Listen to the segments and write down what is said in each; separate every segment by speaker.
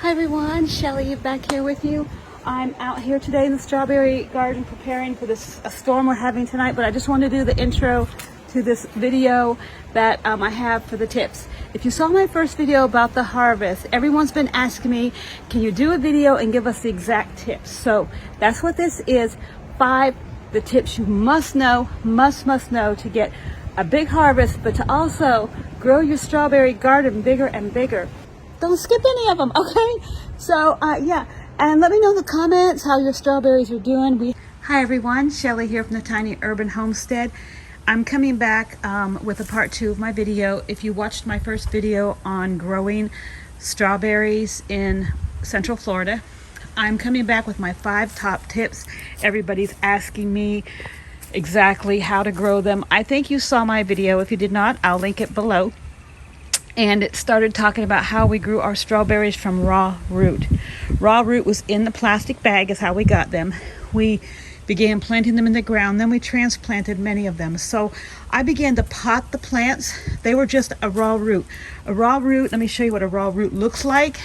Speaker 1: Hi everyone, Shelly back here with you. I'm out here today in the strawberry garden preparing for this storm we're having tonight, but I just want to do the intro to this video that I have for the tips. If you saw my first video about the harvest, everyone's been asking me, can you do a video and give us the exact tips? So that's what this is. 5 the tips you must know to get a big harvest, but to also grow your strawberry garden bigger and bigger. Don't skip any of them, okay? So yeah, and let me know in the comments how your strawberries are doing. Hi everyone, Shelly here from the Tiny Urban Homestead. I'm coming back with a part 2 of my video. If you watched my first video on growing strawberries in Central Florida, I'm coming back with my 5 top tips. Everybody's asking me exactly how to grow them. I think you saw my video. If you did not, I'll link it below. And it started talking about how we grew our strawberries from raw root. Raw root was in the plastic bag is how we got them. We began planting them in the ground, then we transplanted many of them. So I began to pot the plants. They were just a raw root. A raw root, let me show you what a raw root looks like.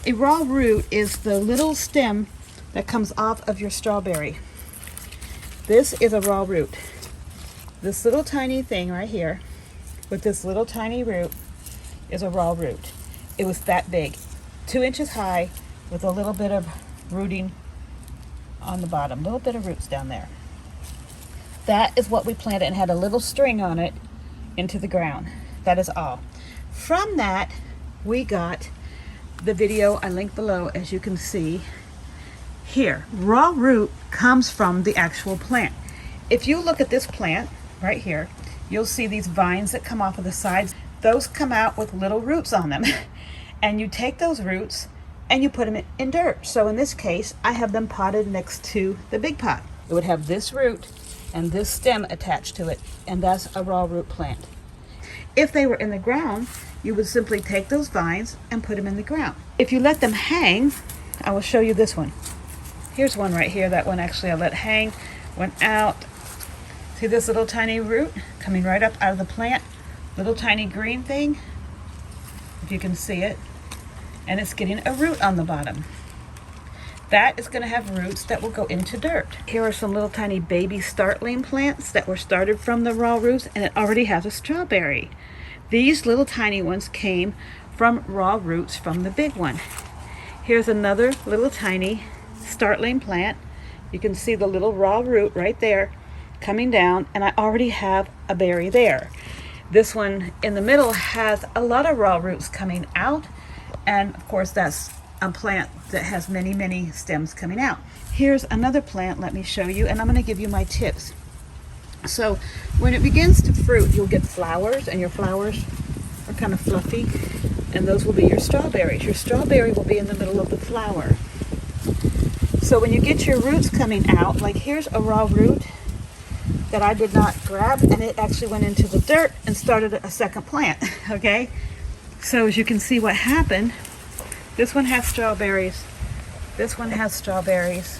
Speaker 1: A raw root is the little stem that comes off of your strawberry. This is a raw root. This little tiny thing right here with this little tiny root is a raw root. It was that big, 2 inches high with a little bit of rooting on the bottom, a little bit of roots down there. That is what we planted and had a little string on it into the ground. That is all. From that, we got the video I linked below, as you can see here. Raw root comes from the actual plant. If you look at this plant right here, you'll see these vines that come off of the sides. Those come out with little roots on them. And you take those roots and you put them in dirt. So in this case, I have them potted next to the big pot. It would have this root and this stem attached to it, and that's a raw root plant. If they were in the ground, you would simply take those vines and put them in the ground. If you let them hang, I will show you this one. Here's one right here. That one actually I let hang, went out. See this little tiny root coming right up out of the plant? Little tiny green thing, if you can see it. And it's getting a root on the bottom. That is going to have roots that will go into dirt. Here are some little tiny baby startling plants that were started from the raw roots, and it already has a strawberry. These little tiny ones came from raw roots from the big one. Here's another little tiny startling plant. You can see the little raw root right there coming down, and I already have a berry there. This one in the middle has a lot of raw roots coming out, and of course that's a plant that has many stems coming out. Here's another plant, let me show you, and I'm going to give you my tips. So when it begins to fruit, you'll get flowers, and your flowers are kind of fluffy, and those will be your strawberries. Your strawberry will be in the middle of the flower. So when you get your roots coming out, like here's a raw root that I did not grab, and it actually went into the dirt and started a second plant, okay? So as you can see what happened, this one has strawberries, this one has strawberries.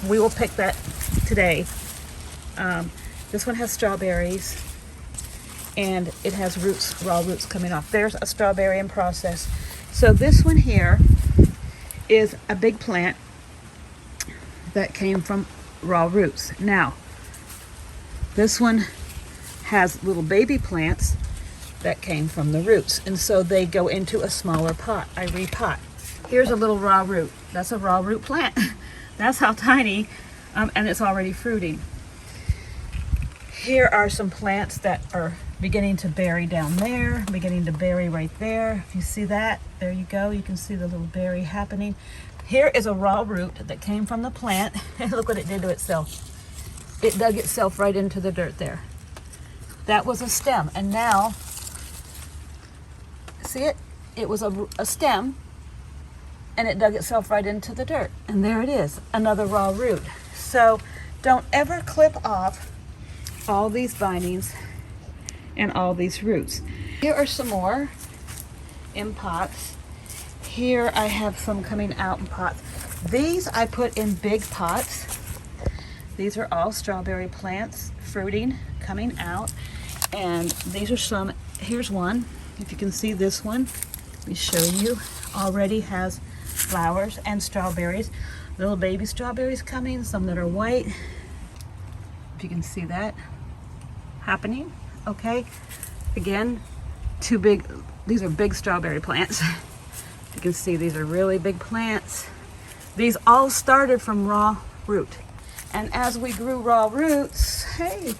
Speaker 1: We will pick that today. This one has strawberries, and it has roots, raw roots coming off. There's a strawberry in process. So this one here is a big plant that came from raw roots. Now, this one has little baby plants that came from the roots, and so they go into a smaller pot. I repot. Here's a little raw root. That's a raw root plant. That's how tiny, and it's already fruiting. Here are some plants that are beginning to berry down there, beginning to berry right there. If you see that, there you go. You can see the little berry happening. Here is a raw root that came from the plant, and look what it did to itself. It dug itself right into the dirt there. That was a stem, and now, see it? It was a stem, and it dug itself right into the dirt. And there it is, another raw root. So don't ever clip off all these bindings and all these roots. Here are some more in pots. Here I have some coming out in pots. These I put in big pots. These are all strawberry plants, fruiting, coming out. And these are some, here's one, if you can see this one. Let me show you. Already has flowers and strawberries. Little baby strawberries coming, some that are white. If you can see that happening, okay. Again, too big. These are big strawberry plants. You can see these are really big plants. These all started from raw root. And as we grew raw roots, hey,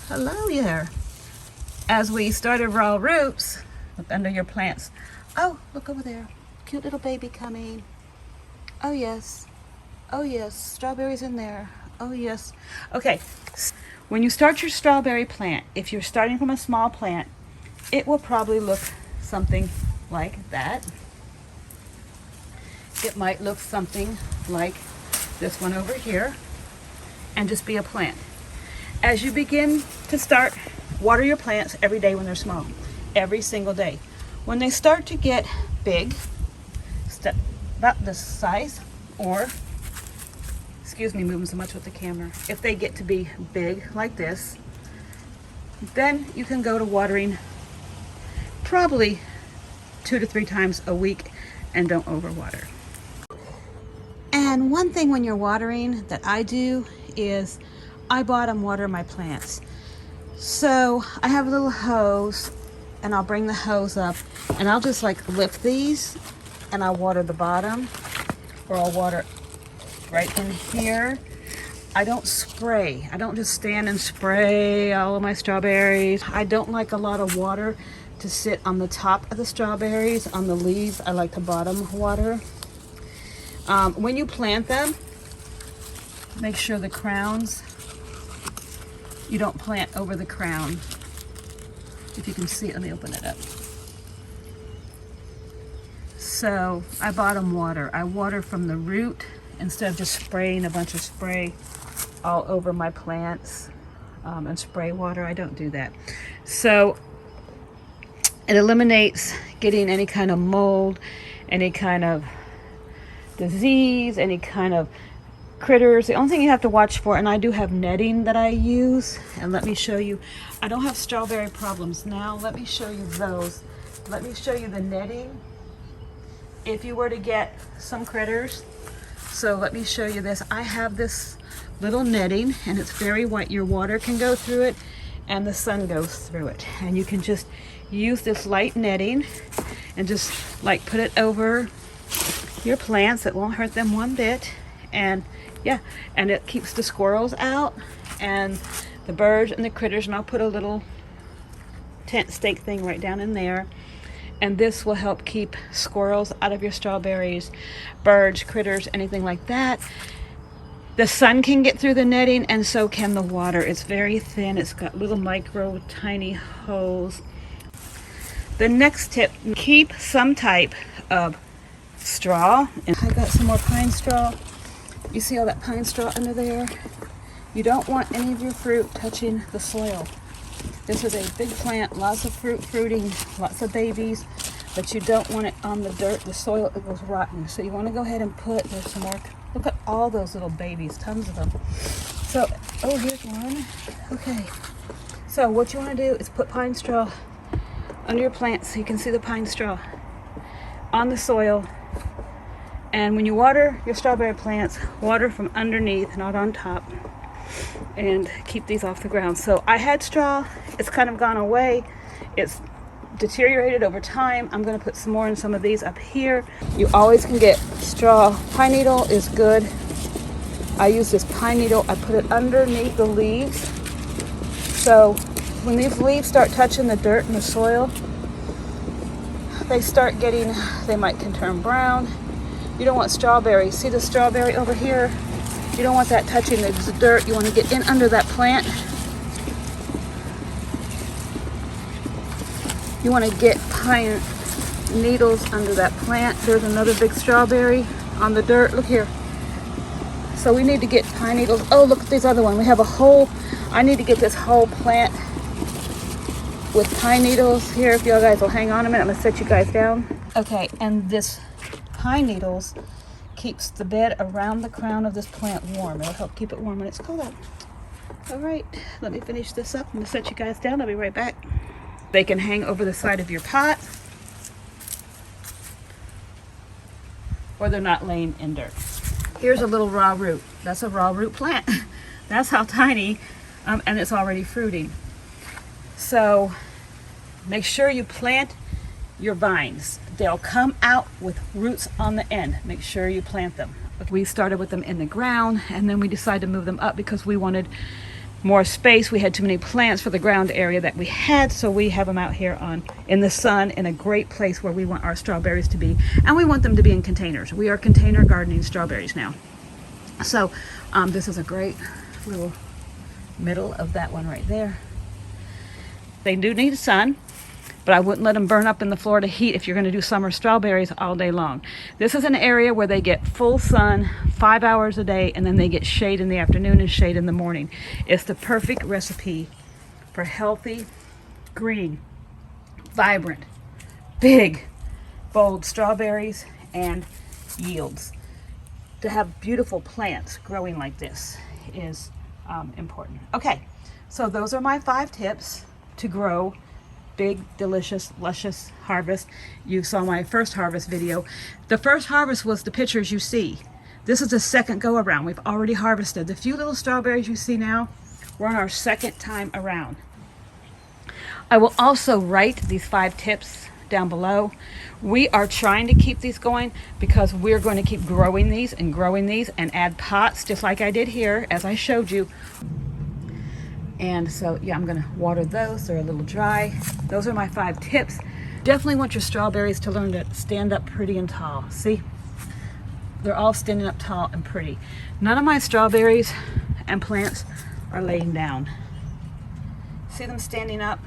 Speaker 1: hello there. As we started raw roots, look under your plants. Oh, look over there. Cute little baby coming. Oh yes. Oh yes, strawberries in there. Oh yes. Okay, when you start your strawberry plant, if you're starting from a small plant, it will probably look something like that. It might look something like this one over here, and just be a plant. As you begin to start, water your plants every day when they're small, every single day. When they start to get big, step about this size, or, excuse me moving so much with the camera, if they get to be big like this, then you can go to watering probably 2 to 3 times a week, and don't overwater. And one thing when you're watering that I do is I bottom water my plants. So I have a little hose, and I'll bring the hose up, and I'll just like lift these, and I'll water the bottom, or I'll water right in here. I don't spray. I don't just stand and spray all of my strawberries. I don't like a lot of water to sit on the top of the strawberries, on the leaves. I like to bottom water. When you plant them, make sure the crowns, you don't plant over the crown. If you can see it, let me open it up. So I bottom water. I water from the root instead of just spraying a bunch of spray all over my plants and spray water. I don't do that. So it eliminates getting any kind of mold, any kind of disease, any kind of critters. The only thing you have to watch for, and I do have netting that I use, and let me show you. I don't have strawberry problems now. Let me show you those. Let me show you the netting if you were to get some critters. So let me show you this. I have this little netting, and it's very white. Your water can go through it and the sun goes through it, and you can just use this light netting and just like put it over your plants. It won't hurt them one bit. And yeah, and it keeps the squirrels out and the birds and the critters. And I'll put a little tent stake thing right down in there, and this will help keep squirrels out of your strawberries, birds, critters, anything like that. The sun can get through the netting, and so can the water. It's very thin. It's got little micro tiny holes. The next tip, keep some type of straw. And I got some more pine straw. You see all that pine straw under there? You don't want any of your fruit touching the soil. This is a big plant, lots of fruiting, lots of babies, but you don't want it on the dirt, the soil. It goes rotten. So you want to go ahead and put, there's some more, look at all those little babies, tons of them. So, oh, here's one. Okay, so what you want to do is put pine straw under your plants so you can see the pine straw on the soil. And when you water your strawberry plants, water from underneath, not on top, and keep these off the ground. So I had straw, it's kind of gone away. It's deteriorated over time. I'm going to put some more in some of these up here. You always can get straw. Pine needle is good. I use this pine needle. I put it underneath the leaves. So when these leaves start touching the dirt and the soil, they start getting, they can turn brown. You don't want strawberries. See the strawberry over here? You don't want that touching the dirt. You want to get in under that plant. You want to get pine needles under that plant. There's another big strawberry on the dirt. Look here. So we need to get pine needles. Oh, look at this other one. We have a whole, I need to get this whole plant with pine needles here. If y'all guys will hang on a minute, I'm going to set you guys down. Okay, and this pine needles keeps the bed around the crown of this plant warm. It'll help keep it warm when it's cold out. All right, let me finish this up. I'm going to set you guys down. I'll be right back. They can hang over the side of your pot. or they're not laying in dirt. Here's a little raw root. That's a raw root plant. That's how tiny, and it's already fruiting. So make sure you plant your vines. They'll come out with roots on the end. Make sure you plant them. We started with them in the ground, and then we decided to move them up because we wanted more space. We had too many plants for the ground area that we had, so we have them out here in the sun in a great place where we want our strawberries to be, and we want them to be in containers. We are container gardening strawberries now. So this is a great little middle of that one right there. They do need sun, but I wouldn't let them burn up in the Florida heat if you're going to do summer strawberries all day long. This is an area where they get full sun 5 hours a day, and then they get shade in the afternoon and shade in the morning. It's the perfect recipe for healthy, green, vibrant, big, bold strawberries and yields. To have beautiful plants growing like this is important. Okay, so those are my 5 tips to grow big, delicious, luscious harvest. You saw my first harvest video. The first harvest was the pictures you see. This is the second go around. We've already harvested. The few little strawberries you see now, we're on our second time around. I will also write these 5 tips down below. We are trying to keep these going because we're going to keep growing these and add pots just like I did here as I showed you. And so, yeah, I'm gonna water those. They're a little dry. Those are my 5 tips. Definitely want your strawberries to learn to stand up pretty and tall. See? They're all standing up tall and pretty. None of my strawberries and plants are laying down. See them standing up?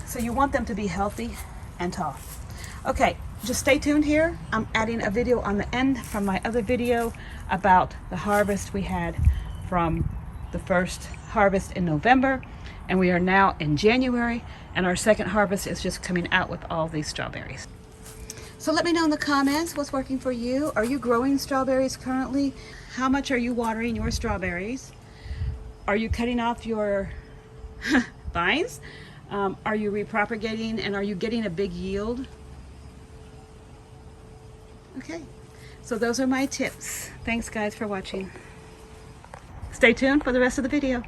Speaker 1: So you want them to be healthy and tall. Okay, just stay tuned here. I'm adding a video on the end from my other video about the harvest we had from the first harvest in November, and we are now in January, and our second harvest is just coming out with all these strawberries. So let me know in the comments what's working for you. Are you growing strawberries currently? How much are you watering your strawberries? Are you cutting off your vines? Are you repropagating, and are you getting a big yield? Okay, so those are my tips. Thanks guys for watching. Stay tuned for the rest of the video.